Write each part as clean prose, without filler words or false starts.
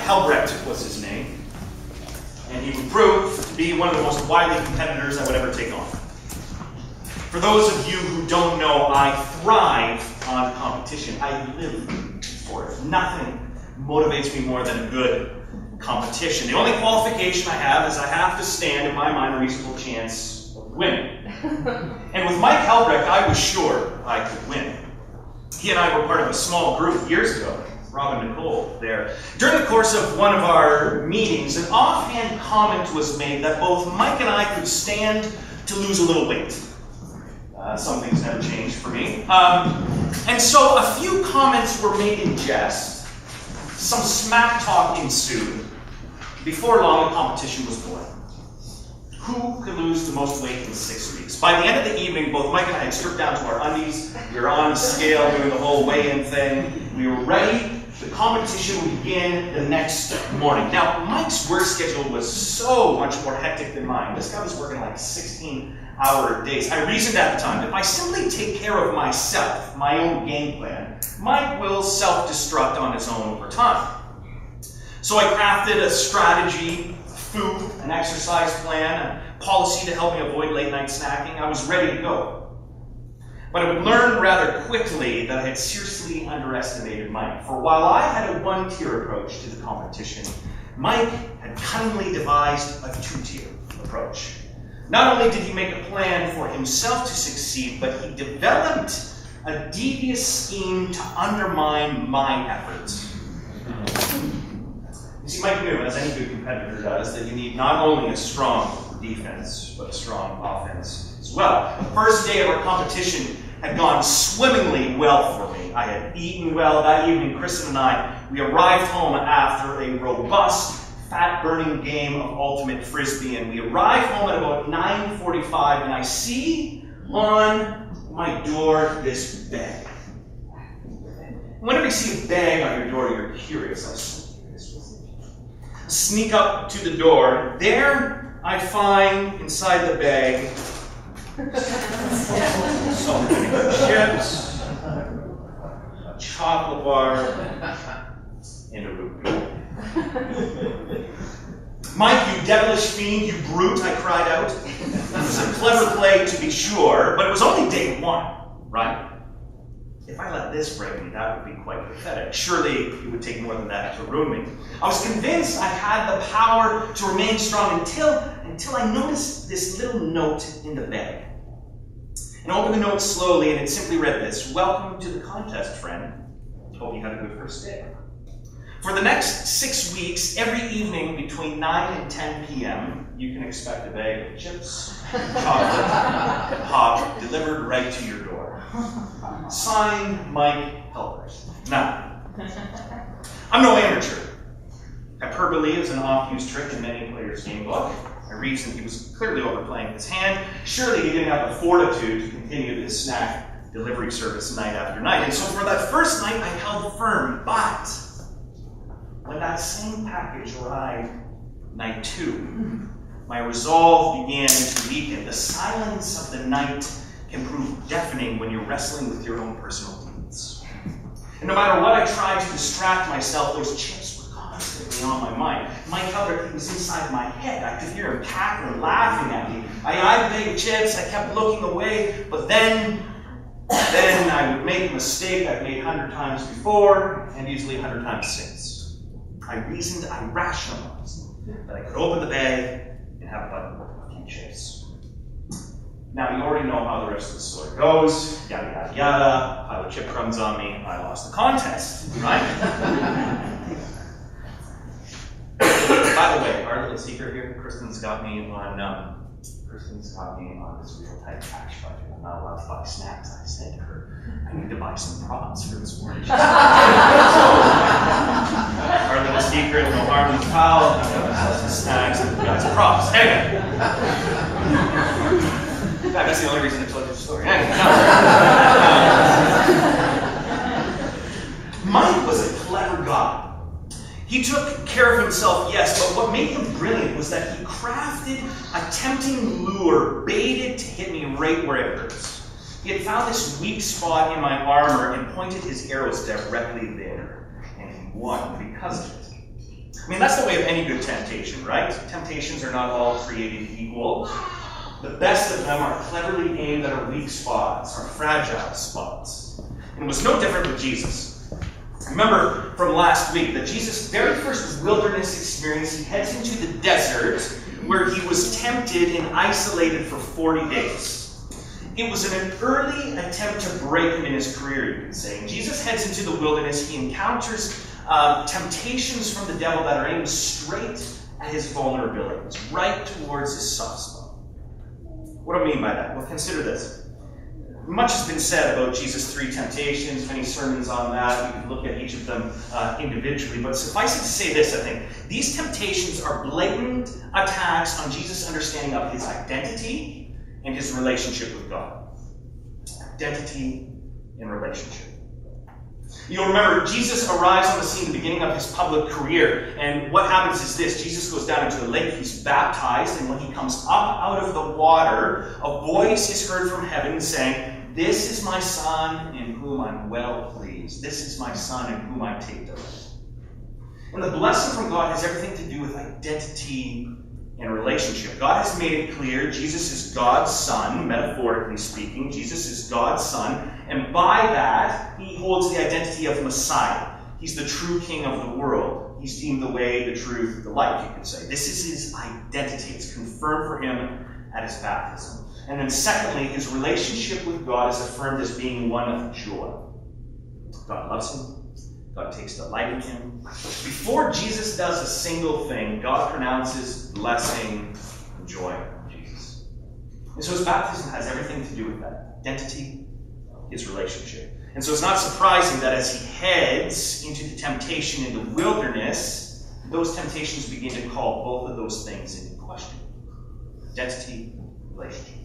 Helbrecht was his name, and he would prove to be one of the most wily competitors I would ever take on. For those of you who don't know, I thrive on competition. I live for it. Nothing motivates me more than a good competition. The only qualification I have is I have to stand, in my mind, a reasonable chance of winning. And with Mike Helbrecht, I was sure I could win. He and I were part of a small group years ago, Rob and Nicole there. During the course of one of our meetings, an offhand comment was made that both Mike and I could stand to lose a little weight. Some things never changed for me. And so a few comments were made in jest. Some smack talk ensued. Before long, a competition was born. Who could lose the most weight in 6 weeks? By the end of the evening, both Mike and I had stripped down to our undies. We were on the scale doing the whole weigh-in thing. We were ready. The competition would begin the next morning. Now, Mike's work schedule was so much more hectic than mine. This guy was working like 16-hour days. I reasoned at the time, if I simply take care of myself, my own game plan, Mike will self-destruct on his own over time. So I crafted a strategy, food, an exercise plan, a policy to help me avoid late-night snacking. I was ready to go. But I would learn rather quickly that I had seriously underestimated Mike. For while I had a one-tier approach to the competition, Mike had cunningly devised a two-tier approach. Not only did he make a plan for himself to succeed, but he developed a devious scheme to undermine my efforts. You see, Mike knew, as any good competitor does, that you need not only a strong defense, but a strong offense as well. The first day of our competition had gone swimmingly well for me. I had eaten well. That evening, Kristen and I, we arrived home after a robust, fat-burning game of ultimate frisbee, and we arrived home at about 9:45, and I see on my door this bag. Whenever you see a bag on your door, you're curious. I sneak up to the door. There I find inside the bag some chips, a chocolate bar, and a root beer. Mike, you devilish fiend, you brute, I cried out. It was a clever play to be sure, but it was only day one, right? If I let this break me, that would be quite pathetic. Surely it would take more than that to ruin me. I was convinced I had the power to remain strong until I noticed this little note in the bag. And I opened the note slowly, and it simply read this: "Welcome to the contest, friend. Hope you had a good first day." For the next 6 weeks, every evening between 9 and 10 p.m., you can expect a bag of chips, chocolate, and pop delivered right to your door. Signed, Mike Helbrecht. Now, I'm no amateur. Hyperbole is an oft-used trick in many players' game book. I reasoned he was clearly overplaying his hand. Surely he didn't have the fortitude to continue this snack delivery service night after night. And so for that first night, I held firm. But when that same package arrived night 2, my resolve began to weaken. The silence of the night can prove deafening when you're wrestling with your own personal demons. And no matter what I tried to distract myself, those chips were constantly on my mind. Mike Helbrecht was inside my head. I could hear him cackling, laughing at me. I eyed the bag of chips, I kept looking away, but then I would make a mistake I've made 100 times before, and easily 100 times since. I reasoned, I rationalized that I could open the bag and have but a few chips. Now, you already know how the rest of the story goes. Yada, yada, yada. Pile of chip crumbs on me. I lost the contest, right? By the way, our little secret here, Kristen's got me on this real tight cash budget. I'm not allowed to buy snacks. I said to her, I need to buy some props for this morning. So, our little secret, no harm, no foul. I'm going to sell some snacks and we got some props. Anyway. In fact, that's the only reason I told you the story. Anyway, Mike was a clever guy. He took care of himself, yes, but what made him brilliant was that he crafted a tempting lure baited to hit me right where it hurts. He had found this weak spot in my armor and pointed his arrows directly there, and he won because of it. I mean, that's the way of any good temptation, right? Temptations are not all created equal. The best of them are cleverly aimed at our weak spots, our fragile spots. And it was no different with Jesus. Remember from last week that Jesus' very first wilderness experience, he heads into the desert where he was tempted and isolated for 40 days. It was an early attempt to break him in his career, you could say. And Jesus heads into the wilderness. He encounters temptations from the devil that are aimed straight at his vulnerabilities, right towards his soft spot. What do I mean by that? Well, consider this. Much has been said about Jesus' 3 temptations, many sermons on that. We can look at each of them individually. But suffice it to say this, I think. These temptations are blatant attacks on Jesus' understanding of his identity and his relationship with God. Identity and relationship. You'll remember, Jesus arrives on the scene at the beginning of his public career, and what happens is this. Jesus goes down into the lake, he's baptized, and when he comes up out of the water, a voice is heard from heaven saying, "This is my Son, in whom I'm well pleased. This is my Son, in whom I take delight." And the blessing from God has everything to do with identity and relationship. God has made it clear Jesus is God's Son, metaphorically speaking. Jesus is God's Son, and by that, he holds the identity of Messiah. He's the true King of the world. He's deemed the way, the truth, the life, you could say. This is his identity. It's confirmed for him at his baptism. And then secondly, his relationship with God is affirmed as being one of joy. God loves him. God takes delight in him. Before Jesus does a single thing, God pronounces blessing and joy on Jesus. And so his baptism has everything to do with that. Identity, his relationship. And so it's not surprising that as he heads into the temptation in the wilderness, those temptations begin to call both of those things into question. Identity, relationship.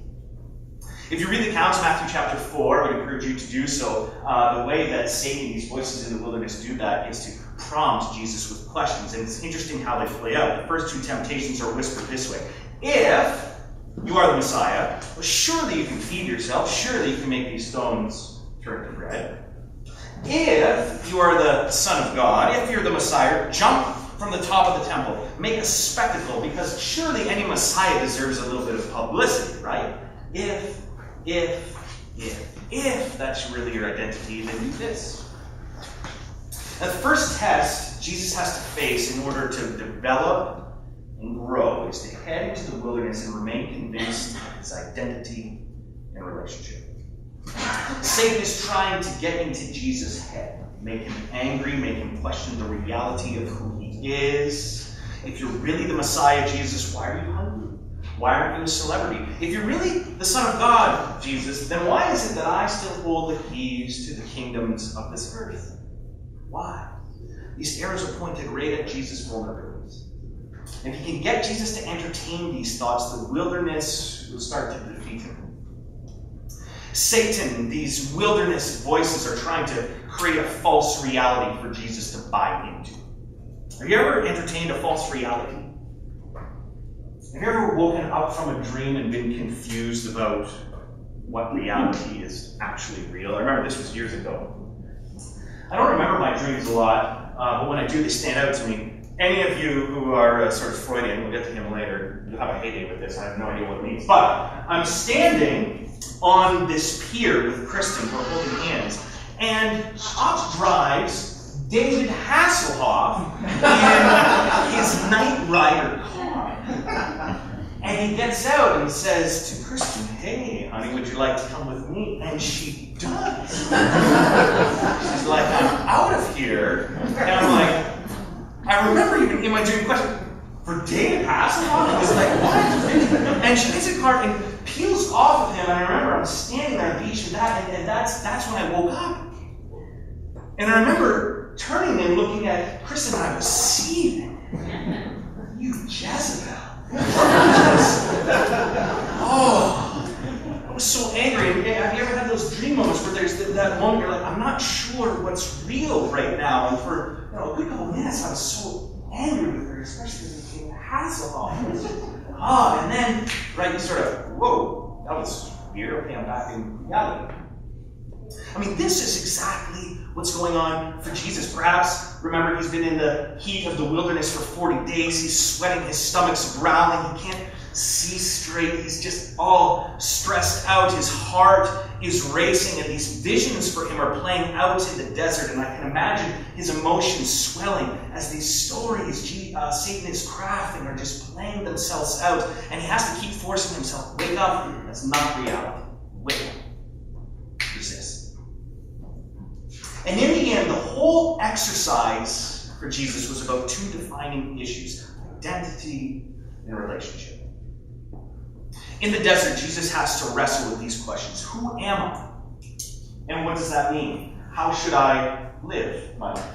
If you read the accounts, Matthew chapter 4, I would encourage you to do so. The way that Satan, these voices in the wilderness, do that is to prompt Jesus with questions. And it's interesting how they play out. The first 2 temptations are whispered this way. If you are the Messiah, well, surely you can feed yourself. Surely you can make these stones turn to bread. If you are the Son of God, if you're the Messiah, jump from the top of the temple. Make a spectacle, because surely any Messiah deserves a little bit of publicity, right? If that's really your identity, then do this. Now, the first test Jesus has to face in order to develop and grow is to head into the wilderness and remain convinced of his identity and relationship. Satan is trying to get into Jesus' head, make him angry, make him question the reality of who he is. If you're really the Messiah, Jesus, why are you hungry? Why aren't you a celebrity? If you're really the Son of God, Jesus, then why is it that I still hold the keys to the kingdoms of this earth? Why? These arrows are pointed right at Jesus' vulnerabilities. If he can get Jesus to entertain these thoughts, the wilderness will start to defeat him. Satan, these wilderness voices are trying to create a false reality for Jesus to buy into. Have you ever entertained a false reality? Have you ever woken up from a dream and been confused about what reality is actually real? I remember this was years ago. I don't remember my dreams a lot, but when I do, they stand out to me. Any of you who are sort of Freudian, we'll get to him later, you'll have a heyday with this, I have no idea what it means. But I'm standing on this pier with Kristen, we're holding hands, and up drives David Hasselhoff in his Knight Rider car. And he gets out and says to Kristen, "Hey, honey, would you like to come with me?" And she does. She's like, "I'm out of here." And I'm like, I remember even in my dream question, for David Hasselhoff? I was like, what? And she gets in the car and peels off of him. And I remember I'm standing there on the beach with that, and that's when I woke up. And I remember turning and looking at Kristen, and I was seething. You Jezebel. Oh, I was so angry. Have you ever had those dream moments where there's that moment you're like, I'm not sure what's real right now? And for a good couple minutes, I was so angry with her, especially because it became Hasselhoff. And then, right, you sort of, whoa, that was weird. Okay, I'm back in reality. I mean, this is exactly what's going on for Jesus. Perhaps Remember, he's been in the heat of the wilderness for 40 days. He's sweating, his stomach's growling, he can't see straight. He's just all stressed out. His heart is racing, and these visions for him are playing out in the desert. And I can imagine his emotions swelling as these stories Satan is crafting are just playing themselves out. And he has to keep forcing himself, wake up, that's not reality. Wake up. Resist. And in the end, the whole exercise for Jesus was about two defining issues: identity and relationship. In the desert, Jesus has to wrestle with these questions. Who am I? And what does that mean? How should I live my life?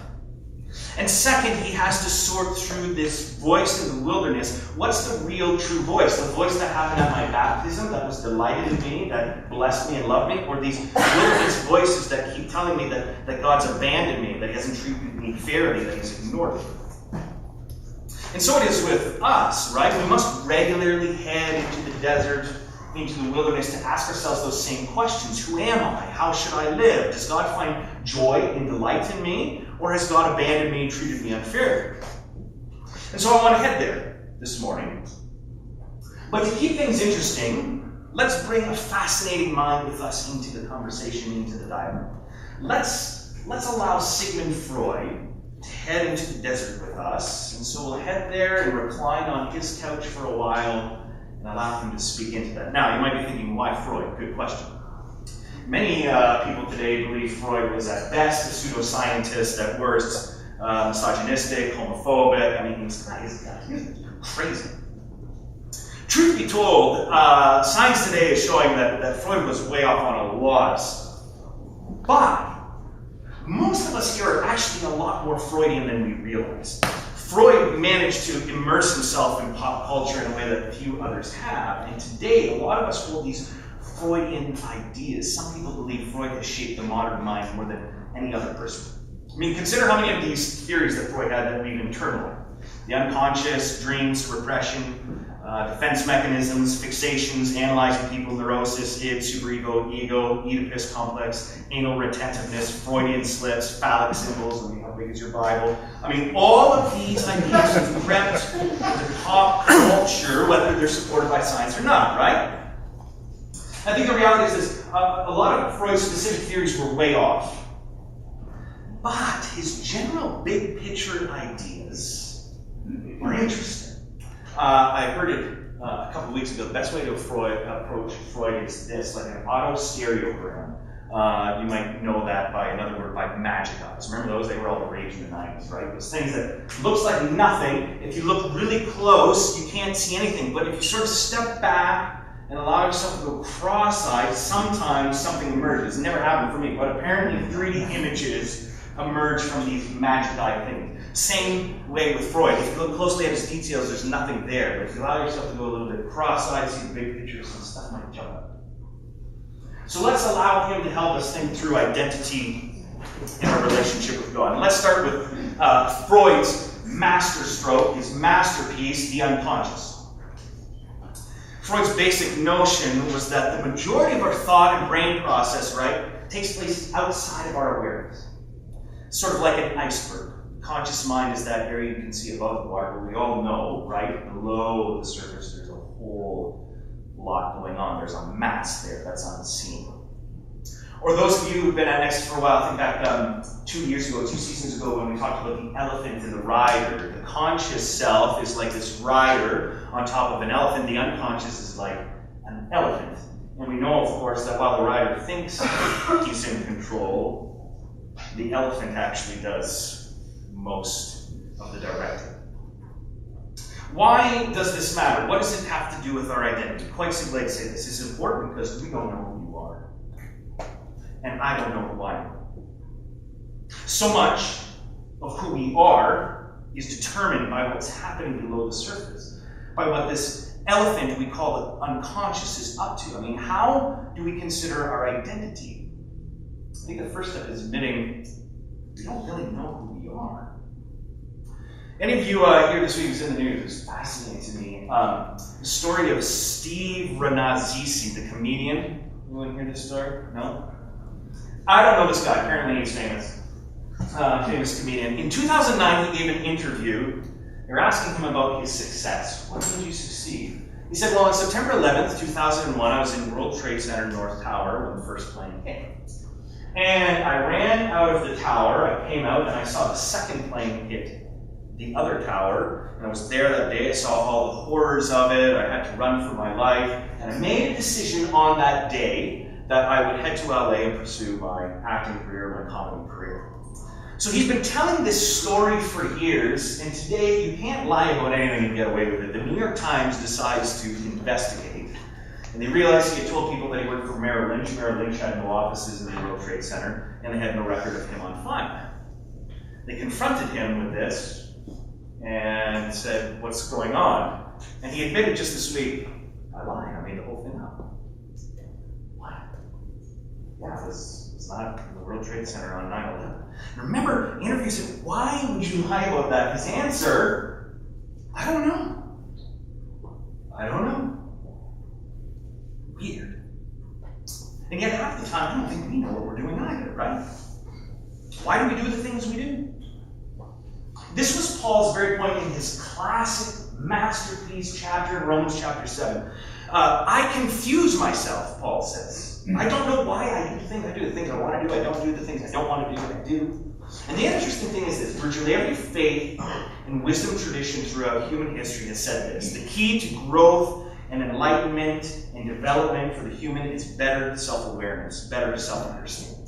And second, he has to sort through this voice in the wilderness. What's the real, true voice? The voice that happened at my baptism, that was delighted in me, that blessed me and loved me? Or these wilderness voices that keep telling me that God's abandoned me, that he hasn't treated me fairly, that he's ignored me? And so it is with us, right? We must regularly head into the desert, into the wilderness, to ask ourselves those same questions. Who am I? How should I live? Does God find joy and delight in me? Or has God abandoned me and treated me unfairly? And so I want to head there this morning. But to keep things interesting, let's bring a fascinating mind with us into the conversation, into the dialogue. Let's allow Sigmund Freud to head into the desert with us. And so we'll head there and recline on his couch for a while and allow him to speak into that. Now, you might be thinking, why Freud? Good question. Many people today believe Freud was at best a pseudoscientist, at worst misogynistic, homophobic. I mean, he was crazy. Truth be told, science today is showing that Freud was way off on a lot of stuff. But most of us here are actually a lot more Freudian than we realize. Freud managed to immerse himself in pop culture in a way that few others have. And today, a lot of us hold these Freudian ideas. Some people believe Freud has shaped the modern mind more than any other person. I mean, consider how many of these theories that Freud had that we've internalized. The unconscious, dreams, repression, defense mechanisms, fixations, analyzing people, neurosis, id, superego, ego, Oedipus complex, anal retentiveness, Freudian slips, phallic symbols. I mean, how big is your Bible? I mean, all of these ideas have crept into pop culture, whether they're supported by science or not, right? I think the reality is this, a lot of Freud's specific theories were way off. But his general big picture ideas were interesting. I heard it a couple of weeks ago. The best way to approach Freud is this, like an autostereogram. You might know that by another word, by magic eyes. Remember those? They were all the rage in the 90s, right? Those things that looks like nothing. If you look really close, you can't see anything. But if you sort of step back and allow yourself to go cross-eyed, sometimes something emerges. It never happened for me, but apparently 3D images emerge from these magic eye things. Same way with Freud. If you look closely at his details, there's nothing there. But if you allow yourself to go a little bit cross-eyed, see the big pictures, and stuff might jump out. So let's allow him to help us think through identity in our relationship with God. And let's start with Freud's masterstroke, his masterpiece, the unconscious. Freud's basic notion was that the majority of our thought and brain process, right, takes place outside of our awareness. Sort of like an iceberg. Conscious mind is that area you can see above the water, but we all know, right, below the surface there's a whole lot going on. There's a mass there that's unseen. Or those of you who've been at Nexus for a while, think back 2 seasons ago when we talked about the elephant and the rider. The conscious self is like this rider on top of an elephant. The unconscious is like an elephant. And we know, of course, that while the rider thinks he's in control, the elephant actually does most of the directing. Why does this matter? What does it have to do with our identity? Quite simply, I'd say this is important because we don't know who you are. And I don't know who I am. So much of who we are is determined by what's happening below the surface, by what this elephant we call the unconscious is up to. I mean, how do we consider our identity? I think the first step is admitting we don't really know who we are. Any of you here this week who's in the news, it's fascinating to me. The story of Steve Renazzisi, the comedian. Anyone hear this story? No? I don't know this guy. Apparently he's famous. famous comedian. In 2009, he gave an interview. They were asking him about his success. What made you succeed? He said, well, on September 11th, 2001, I was in World Trade Center North Tower when the first plane hit. And I ran out of the tower, I came out, and I saw the second plane hit the other tower. And I was there that day, I saw all the horrors of it, I had to run for my life. And I made a decision on that day that I would head to LA and pursue my acting career, my comedy career. So he's been telling this story for years, and today you can't lie about anything and get away with it. The New York Times decides to investigate, and they realized he had told people that he worked for Merrill Lynch. Merrill Lynch had no offices in the World Trade Center, and they had no record of him on file. They confronted him with this and said, what's going on? And he admitted just this week, I lied, I made the whole thing up. What? Yeah, it was not in the World Trade Center on 9/11. Remember, the interview said, why would you lie about that? His answer, I don't know. I don't know. Weird. And yet half the time, I don't think we know what we're doing either, right? Why do we do the things we do? This was Paul's very point in his classic masterpiece chapter in Romans chapter 7. I confuse myself, Paul says. I don't know why I do the things I do. The things I want to do, I don't do. The things I don't want to do, I do. And the interesting thing is this. Virtually every faith and wisdom tradition throughout human history has said this. The key to growth and enlightenment and development for the human is better self-awareness, better self-understanding.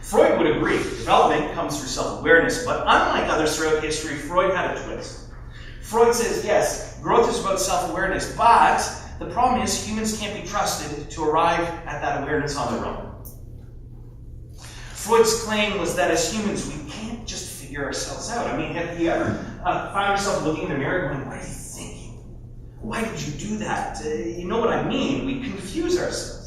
Freud would agree. Development comes through self-awareness, but unlike others throughout history, Freud had a twist. Freud says, yes, growth is about self-awareness, but the problem is humans can't be trusted to arrive at that awareness on their own. Freud's claim was that as humans, we can't just figure ourselves out. I mean, have you ever found yourself looking in the mirror going, what are you thinking? Why did you do that? You know what I mean? We confuse ourselves.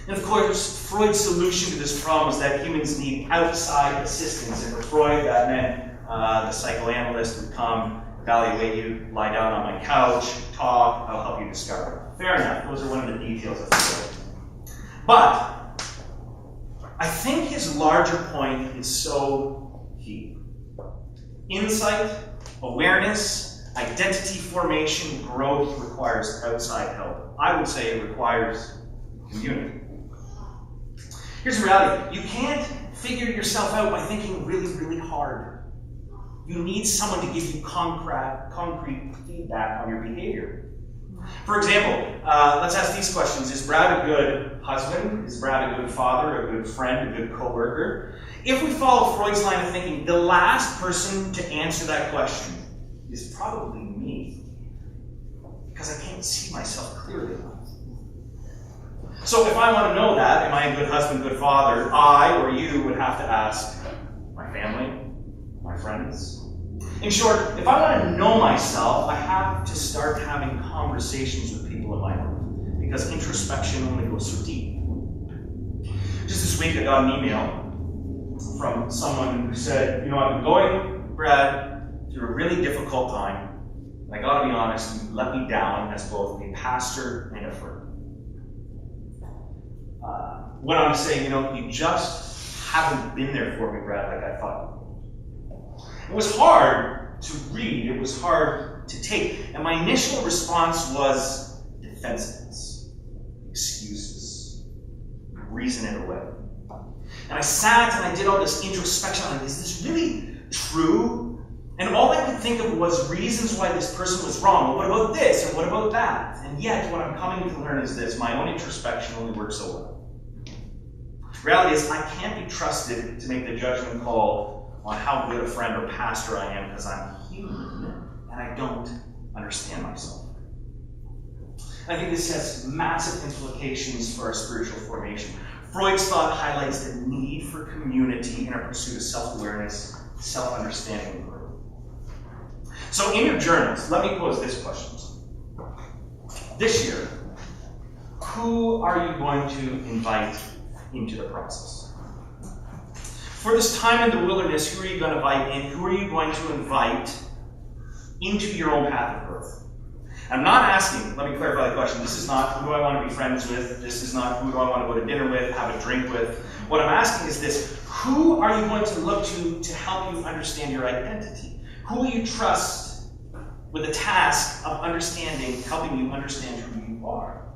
And of course, Freud's solution to this problem is that humans need outside assistance. And for Freud, that meant the psychoanalyst would come, evaluate you, lie down on my couch, talk, I'll help you discover. Fair enough, those are one of the details of Freud. But I think his larger point is so key. Insight, awareness, identity formation, growth requires outside help. I would say it requires community. Here's the reality. You can't figure yourself out by thinking really, really hard. You need someone to give you concrete feedback on your behavior. For example, let's ask these questions. Is Brad a good husband? Is Brad a good father, a good friend, a good coworker? If we follow Freud's line of thinking, the last person to answer that question is probably me, because I can't see myself clearly enough. So if I want to know that, am I a good husband, good father, I or you would have to ask my family, my friends. In short, if I want to know myself, I have to start having conversations with people in my life, because introspection only goes so deep. Just this week I got an email from someone who said, you know, I've been going, Brad, through a really difficult time, and I gotta be honest, you let me down as both a pastor and a friend. Went on to say, you know, you just haven't been there for me, Brad, like I thought. It was hard to read, it was hard to take, and my initial response was defensiveness, excuses, reason it away. And I sat and I did all this introspection, like, is this really true? And all I could think of was reasons why this person was wrong. Well, what about this, or what about that? And yet, what I'm coming to learn is this: my own introspection only works so well. Reality is, I can't be trusted to make the judgment call on how good a friend or pastor I am, because I'm human and I don't understand myself. I think this has massive implications for our spiritual formation. Freud's thought highlights the need for community in our pursuit of self-awareness, self-understanding, and growth. So in your journals, let me pose this question. This year, who are you going to invite into the process? For this time in the wilderness, who are you going to invite in? Who are you going to invite into your own path of growth? I'm not asking, let me clarify the question, this is not who do I want to be friends with, this is not who do I want to go to dinner with, have a drink with. What I'm asking is this, who are you going to look to help you understand your identity? Who will you trust with the task of understanding, helping you understand who you are?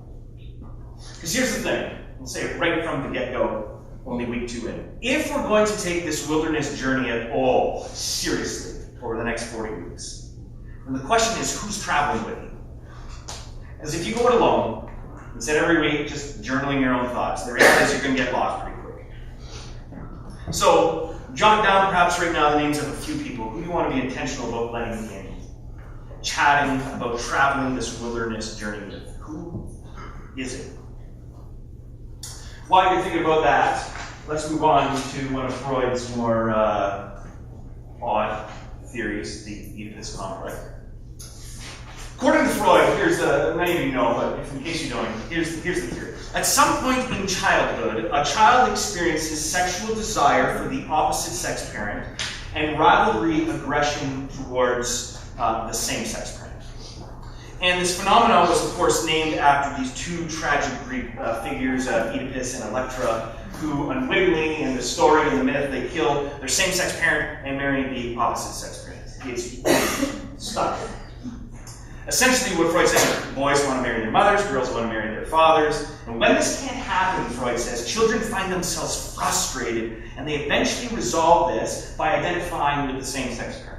Because here's the thing, I'll say it right from the get-go, only week 2 in. If we're going to take this wilderness journey at all seriously over the next 40 weeks, then the question is, who's traveling with you? Because if you go it alone, instead of every week just journaling your own thoughts, the reality is you're going to get lost pretty quick. So, jot down perhaps right now the names of a few people who you want to be intentional about letting in. Chatting about traveling this wilderness journey with. Who is it? While you're thinking about that, let's move on to one of Freud's more odd theories, the Oedipus complex. According to Freud, many of you know, but in case you don't, here's the theory. At some point in childhood, a child experiences sexual desire for the opposite sex parent and rivalry aggression towards the same-sex parent. And this phenomenon was, of course, named after these 2 tragic Greek figures, Oedipus and Electra, who unwittingly, in the story and the myth, they kill their same-sex parent and marry the opposite-sex parent. It's stuck. Essentially, what Freud says is boys want to marry their mothers, girls want to marry their fathers. And when this can't happen, Freud says, children find themselves frustrated, and they eventually resolve this by identifying with the same-sex parent.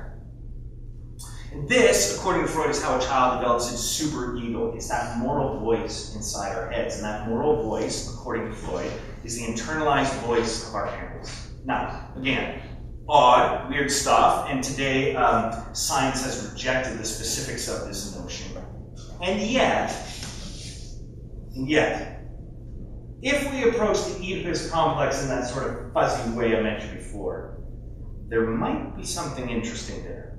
And this, according to Freud, is how a child develops its superego. It's that moral voice inside our heads. And that moral voice, according to Freud, is the internalized voice of our parents. Now, again, odd, weird stuff, and today science has rejected the specifics of this notion. And yet, if we approach the Oedipus complex in that sort of fuzzy way I mentioned before, there might be something interesting there.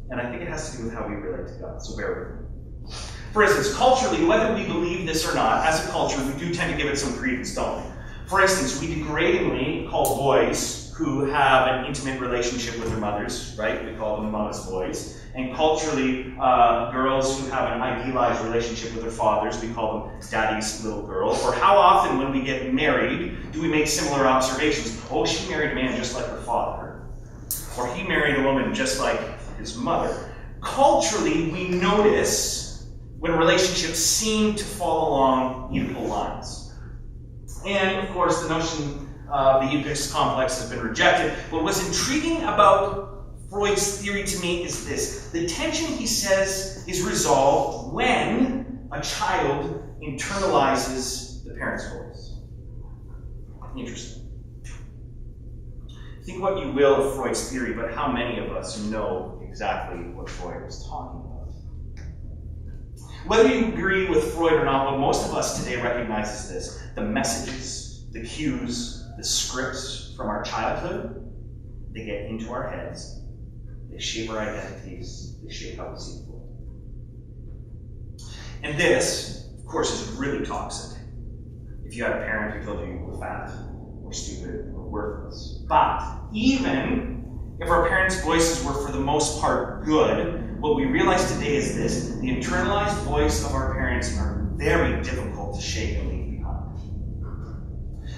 And I think it has to do with how we relate to God, so bear with me. For instance, culturally, whether we believe this or not, as a culture, we do tend to give it some credence, don't we? For instance, we degradingly call boys who have an intimate relationship with their mothers, right? We call them mama's boys. And culturally, girls who have an idealized relationship with their fathers, we call them daddy's little girl. Or how often when we get married, do we make similar observations? Oh, she married a man just like her father. Or he married a woman just like his mother. Culturally, we notice when relationships seem to fall along Oedipal lines. And, of course, the notion of the Oedipus complex has been rejected. But what's intriguing about Freud's theory to me is this. The tension, he says, is resolved when a child internalizes the parent's voice. Interesting. Think what you will of Freud's theory, but how many of us know exactly what Freud was talking about? Whether you agree with Freud or not, what most of us today recognize is this. The messages, the cues, the scripts from our childhood, they get into our heads. They shape our identities. They shape how we see the world. And this, of course, is really toxic. If you had a parent who told you you were fat, or stupid, or worthless. But even if our parents' voices were for the most part good, what we realize today is this. The internalized voice of our parents are very difficult to shake and leave behind.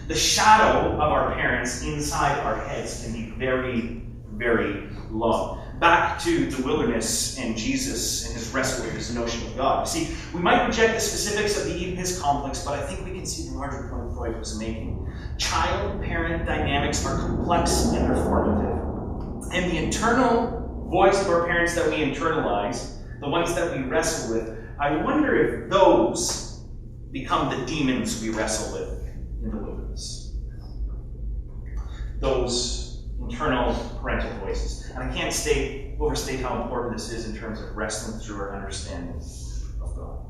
The shadow of our parents inside our heads can be very, very long. Back to the wilderness and Jesus and his wrestle with his notion of God. See, we might reject the specifics of the Oedipus complex, but I think we can see the larger point Freud was making. Child-parent dynamics are complex and they're formative. And the internal voice of our parents that we internalize, the ones that we wrestle with, I wonder if those become the demons we wrestle with in the wilderness. Those internal parental voices. And I can't overstate how important this is in terms of wrestling through our understanding of God.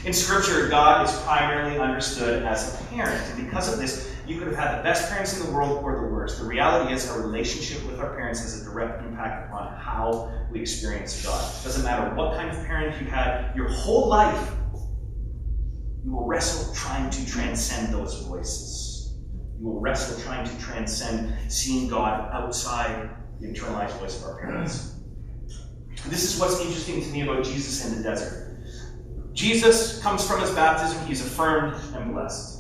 In Scripture, God is primarily understood as a parent. And because of this, you could have had the best parents in the world or the worst. The reality is our relationship with our parents has a direct impact upon how we experience God. It doesn't matter what kind of parent you had your whole life, you will wrestle trying to transcend those voices. You will wrestle trying to transcend seeing God outside the internalized voice of our parents. This is what's interesting to me about Jesus in the desert. Jesus comes from his baptism. He's affirmed and blessed.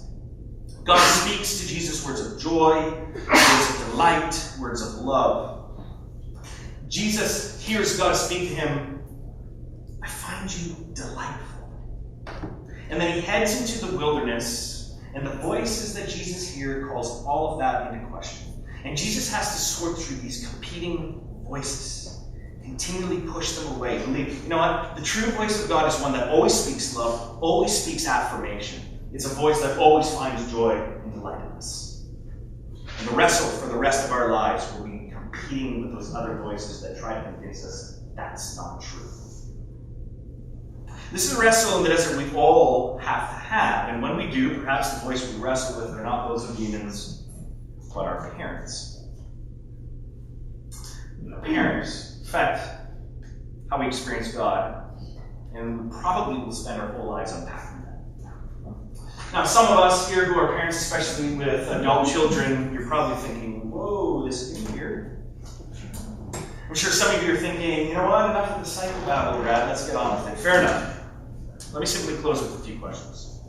God speaks to Jesus words of joy, words of delight, words of love. Jesus hears God speak to him, I find you delightful. And then he heads into the wilderness, and the voices that Jesus hears calls all of that into question. And Jesus has to sort through these competing voices, continually push them away. You know what? The true voice of God is one that always speaks love, always speaks affirmation. It's a voice that always finds joy and delight in us. And the wrestle for the rest of our lives will be competing with those other voices that try to convince us that's not true. This is a wrestle in the desert we all have to have. And when we do, perhaps the voice we wrestle with are not those of demons, but our parents. Our parents affect how we experience God, and we probably will spend our whole lives unpacking that. Now, some of us here who are parents, especially with adult children, you're probably thinking, whoa, this is getting weird. I'm sure some of you are thinking, you know what, enough of the psychobabble, Brad, let's get on with it. Fair enough. Let me simply close with a few questions.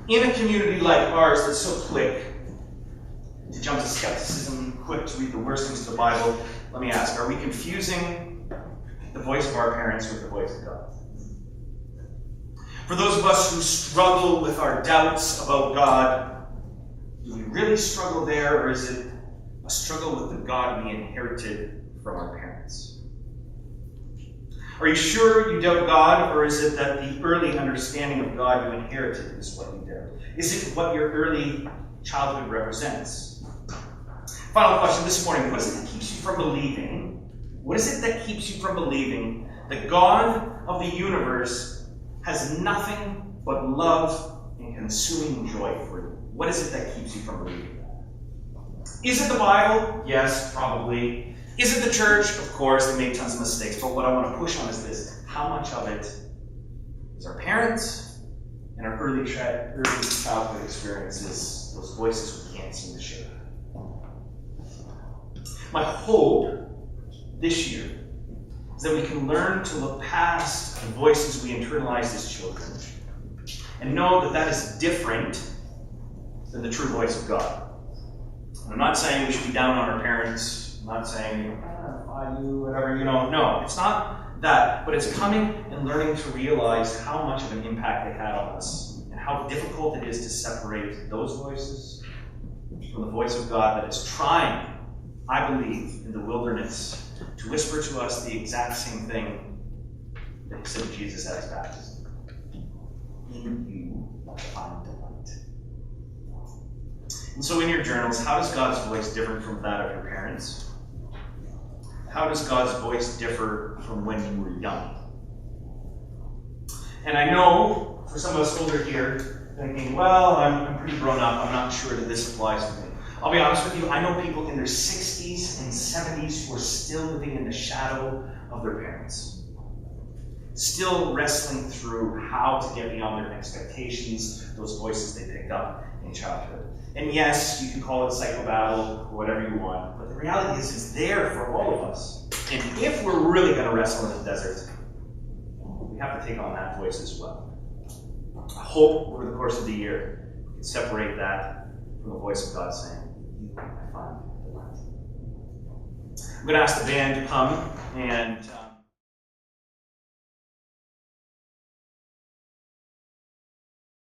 In a community like ours that's so quick to jump to skepticism, quick to read the worst things of the Bible, let me ask, are we confusing the voice of our parents with the voice of God? For those of us who struggle with our doubts about God, do we really struggle there, or is it a struggle with the God we inherited from our parents? Are you sure you doubt God, or is it that the early understanding of God you inherited is what you doubt? Is it what your early childhood represents? Final question this morning, what is it that keeps you from believing? What is it that keeps you from believing that God of the universe has nothing but love and consuming joy for you? What is it that keeps you from believing that? Is it the Bible? Yes, probably. Is it the church? Of course, they made tons of mistakes. But what I want to push on is this. How much of it is our parents and our early childhood experiences, those voices we can't seem to shake? My hope this year is that we can learn to look past the voices we internalized as children and know that that is different than the true voice of God. And I'm not saying we should be down on our parents. I'm not saying, I do, whatever, No, it's not that. But it's coming and learning to realize how much of an impact they had on us and how difficult it is to separate those voices from the voice of God that is trying, I believe, in the wilderness to whisper to us the exact same thing that he said to Jesus at his baptism. In you I find delight. And so in your journals, how does God's voice differ from that of your parents? How does God's voice differ from when you were young? And I know, for some of us older here, thinking, well, I'm pretty grown up, I'm not sure that this applies to me. I'll be honest with you, I know people in their 60s and 70s who are still living in the shadow of their parents. Still wrestling through how to get beyond their expectations, those voices they picked up in childhood. And yes, you can call it psychobabble or whatever you want, but the reality is it's there for all of us. And if we're really going to wrestle in the desert, we have to take on that voice as well. I hope over the course of the year we can separate that from the voice of God saying, you I find delight. I'm going to ask the band to come and